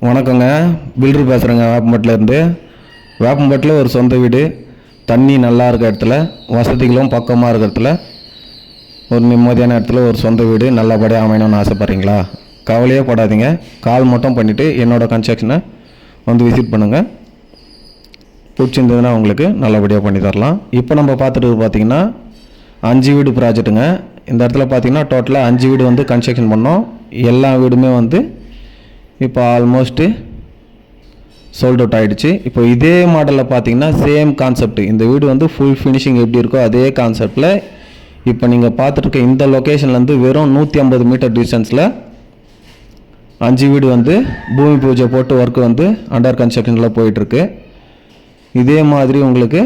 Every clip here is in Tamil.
வணக்கங்க. பில்டர் பேசுகிறேங்க. வேப்பம்பட்டில் ஒரு சொந்த வீடு, தண்ணி நல்லா இருக்க இடத்துல, வசதிகளும் பக்கமாக இருக்கிற இடத்துல, ஒரு நிம்மதியான இடத்துல ஒரு சொந்த வீடு நல்லபடியாக அமையணும்னு ஆசைப்பட்றீங்களா? கவலையே படாதீங்க. கால் மட்டும் பண்ணிவிட்டு என்னோடய கன்ஸ்ட்ரக்ஷனை வந்து விசிட் பண்ணுங்கள். பிடிச்சிருந்ததுன்னா உங்களுக்கு நல்லபடியாக பண்ணி தரலாம். இப்போ நம்ம பார்த்துட்டு பார்த்திங்கன்னா 5 வீடு ப்ராஜெக்ட்டுங்க. இந்த இடத்துல பார்த்திங்கன்னா டோட்டலாக 5 வீடு வந்து கன்ஸ்ட்ரக்ஷன் பண்ணோம். எல்லா வீடுமே வந்து இப்போ ஆல்மோஸ்ட்டு சோல்ட் அவுட் ஆகிடுச்சு. இப்போ இதே மாடலில் பார்த்தீங்கன்னா சேம் கான்செப்ட், இந்த வீடு வந்து ஃபுல் ஃபினிஷிங் எப்படி இருக்கோ அதே கான்செப்டில் இப்போ நீங்கள் பார்த்துருக்க இந்த லொக்கேஷன்லேருந்து வெறும் 150 மீட்டர் டிஸ்டன்ஸில் 5 வீடு வந்து பூமி பூஜை போட்டு ஒர்க்கு வந்து அண்டர் கன்ஸ்ட்ரக்ஷனில் போயிட்டுருக்கு. இதே மாதிரி உங்களுக்கு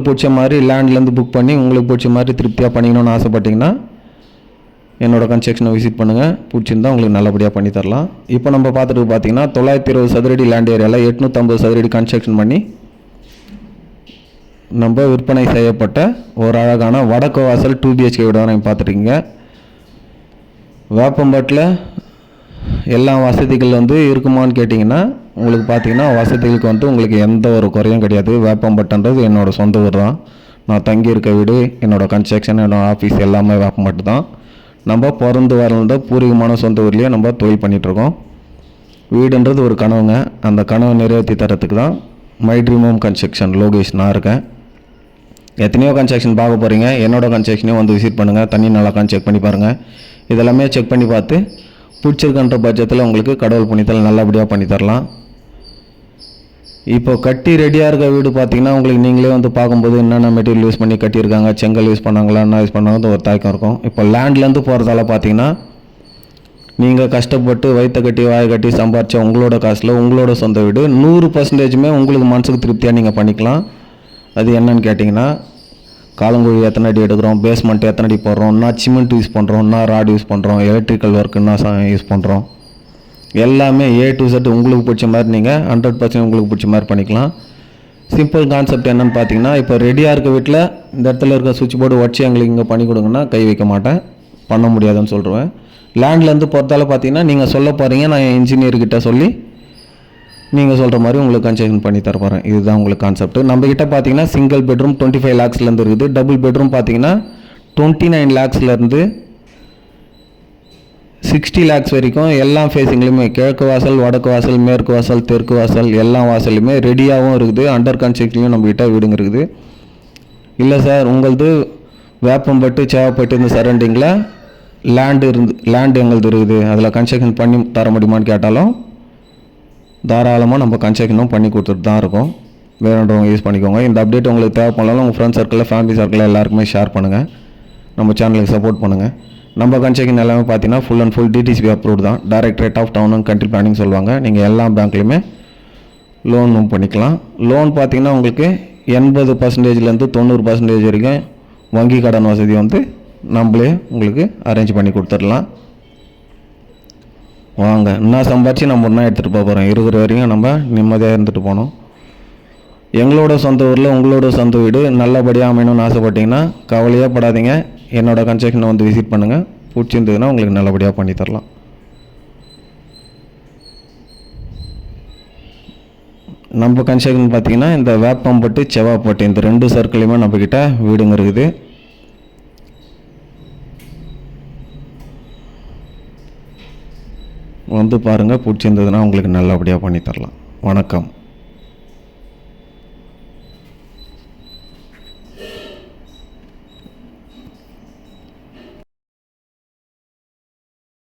பிடிச்ச மாதிரி லேண்ட்லேருந்து புக் பண்ணி உங்களுக்கு பிடிச்ச மாதிரி திருப்தியாக பண்ணிக்கணும்னு ஆசைப்பட்டிங்கன்னா என்னோடய கன்ஸ்ட்ரக்ஷனை விசிட் பண்ணுங்கள். பிடிச்சிருந்தால் உங்களுக்கு நல்லபடியாக பண்ணி தரலாம். இப்போ நம்ம பார்த்துட்டு பார்த்தீங்கன்னா 920 சதுரடி லேண்ட் ஏரியாவில் 850 சதுரடி கன்ஸ்ட்ரக்ஷன் பண்ணி நம்ம விற்பனை செய்யப்பட்ட ஒரு அழகான வடக்கு வாசல் 2 BHK வீடு தான் நீங்கள் பார்த்துருக்கீங்க. வேப்பம்பட்டில் எல்லா வசதிகள் வந்து இருக்குமான்னு கேட்டிங்கன்னா உங்களுக்கு பார்த்தீங்கன்னா வசதிகளுக்கு வந்து உங்களுக்கு எந்த ஒரு குறையும் கிடையாது. வேப்பம்பட்டுன்றது என்னோடய சொந்த ஊர் தான். நான் தங்கி இருக்க வீடு, என்னோடய கன்ஸ்ட்ரக்ஷன், என்னோடய ஆஃபீஸ் எல்லாமே வேப்பம்பட்டு தான். நம்ம பிறந்து வளர்ந்த பூர்வீகமான சொந்த ஊர்லேயே நம்ம தொழில் பண்ணிகிட்ருக்கோம். வீடுன்றது ஒரு கனவுங்க. அந்த கனவை நிறைவேற்றி தரத்துக்கு தான் my dream home construction Lokesh நான் இருக்கேன். எத்தனையோ கன்ஸ்ட்ரக்ஷன் பார்க்க போகிறீங்க, என்னோடய கன்ஸ்ட்ரக்ஷனையும் வந்து விசிட் பண்ணுங்கள். தண்ணி நல்லாக்கான்னு செக் பண்ணி பாருங்கள். இதெல்லாமே செக் பண்ணி பார்த்து பிடிச்சிருக்கன்ற பட்சத்தில் உங்களுக்கு கடவுள் புண்ணியத்தில் நல்லபடியாக பண்ணி தரலாம். இப்போ கட்டி ரெடியாக இருக்க வீடு பார்த்தீங்கன்னா உங்களுக்கு நீங்களே வந்து பார்க்கும்போது என்னென்ன மெட்டீரியல் யூஸ் பண்ணி கட்டியிருக்காங்க, செங்கல் யூஸ் பண்ணாங்களா, என்ன யூஸ் பண்ணாங்க ஒரு தாக்கம் இருக்கும். இப்போ லேண்ட்லேருந்து போகிறதால பார்த்தீங்கன்னா நீங்கள் கஷ்டப்பட்டு வயிற்ற கட்டி வாயை கட்டி சம்பாரித்த உங்களோட காசில் உங்களோட சொந்த வீடு 100% உங்களுக்கு மனசுக்கு திருப்தியாக நீங்கள் பண்ணிக்கலாம். அது என்னன்னு கேட்டிங்கன்னா காலங்குழி எத்தனை அடி எடுக்கிறோம், பேஸ்மெண்ட் எத்தனை அடி போடுறோம், நான் சிமெண்ட் யூஸ் பண்ணுறோம், நான் ராட் யூஸ் பண்ணுறோம், எலக்ட்ரிக்கல் ஒர்க்குன்னா யூஸ் பண்ணுறோம், எல்லாமே A to Z உங்களுக்கு பிடிச்ச மாதிரி நீங்கள் 100% உங்களுக்கு பிடிச்ச மாதிரி பண்ணிக்கலாம். சிம்பிள் கான்செப்ட் என்னென்னு பார்த்தீங்கன்னா இப்போ ரெடியாக இருக்க வீட்டில் இந்த இடத்துல இருக்க சுவிட்ச் போர்டு வச்சு எங்களுக்கு இங்கே பண்ணி கொடுங்கன்னா கை வைக்க மாட்டேன், பண்ண முடியாதுன்னு சொல்லிடுவேன். லேண்ட்லேருந்து பொறுத்தால பார்த்தீங்கன்னா நீங்கள் சொல்ல போகிறீங்க, நான் இன்ஜினியர்கிட்ட சொல்லி நீங்கள் சொல்கிற மாதிரி உங்களுக்கு கன்ஸ்ட்ரக்ஷன் பண்ணி தர போகிறேன். இதுதான் உங்களுக்கு கான்செப்ட். நம்மக்கிட்ட பார்த்தீங்கன்னா சிங்கிள் பெட்ரூம் 25 lakhsலேருந்து இருக்குது. டபுள் பெட்ரூம் பார்த்தீங்கன்னா 29 lakhsலேருந்து 60 lakhs வரைக்கும் எல்லா ஃபேஸிங்லையுமே கிழக்கு வாசல், வடக்கு வாசல், மேற்கு வாசல், தெற்கு வாசல் எல்லா வாசல்லையுமே ரெடியாகவும் இருக்குது. அண்டர் கன்ஸ்ட்ரக்ஷன்லையும் நம்மகிட்ட வீடுங்க இருக்குது. இல்லை சார் உங்களது வேப்பம்பட்டு, சேவப்பட்டு இந்த சரௌண்டிங்கில் லேண்டு எங்களது இருக்குது, அதில் கன்ஸ்ட்ரக்ஷன் பண்ணி தர முடியுமான்னு கேட்டாலும் தாராளமாக நம்ம கன்ஸ்ட்ரக்ஷனும் பண்ணி கொடுத்துட்டு தான் இருக்கோம். வேணுன்றவங்க யூஸ் பண்ணிக்கோங்க. இந்த அப்டேட் உங்களுக்கு தேவைப்படலாம் உங்கள் ஃப்ரெண்ட்ஸ் சர்க்கிளில், ஃபேமிலி சர்க்கிளில் எல்லாருக்குமே ஷேர் பண்ணுங்கள். நம்ம சேனலுக்கு சப்போர்ட் பண்ணுங்கள். நம்ம கன்ஸ்ட்ரக்ஷன் எல்லாமே பார்த்தீங்கன்னா full and full DTCP approved தான். Directorate of town and country planning சொல்லுவாங்க. நீங்கள் எல்லா பேங்க்லையுமே லோன் பண்ணிக்கலாம். லோன் பார்த்தீங்கன்னா உங்களுக்கு 80%லேருந்து 90% வரைக்கும் வங்கி கடன் வசதி வந்து நம்மளே உங்களுக்கு அரேஞ்ச் பண்ணி கொடுத்துடலாம். வாங்க, இன்னும் சம்பாரித்து நம்ம ஒன்றா எடுத்துகிட்டு போகிறோம். இருக்கிற வரைக்கும் நம்ம நிம்மதியாக இருந்துட்டு போனோம். எங்களோட சொந்த ஊரில் உங்களோட சொந்த வீடு நல்லபடியாக அமையணும்னு ஆசைப்பட்டீங்கன்னா கவலையே படாதீங்க. என்னோடய கன்ஸ்ட்ரக்ஷனை வந்து விசிட் பண்ணுங்கள். பிடிச்சிருந்ததுன்னா உங்களுக்கு நல்லபடியாக பண்ணி தரலாம். நம்ம கன்ஸ்ட்ரக்ஷன் பார்த்திங்கன்னா இந்த வேப்பம்பட்டு, செவ்வாப்பட்டு இந்த 2 சர்க்கிளையுமே நம்மக்கிட்ட வீடுங்க இருக்குது. வந்து பாருங்கள். பிடிச்சிருந்ததுன்னா உங்களுக்கு நல்லபடியாக பண்ணி தரலாம். வணக்கம்.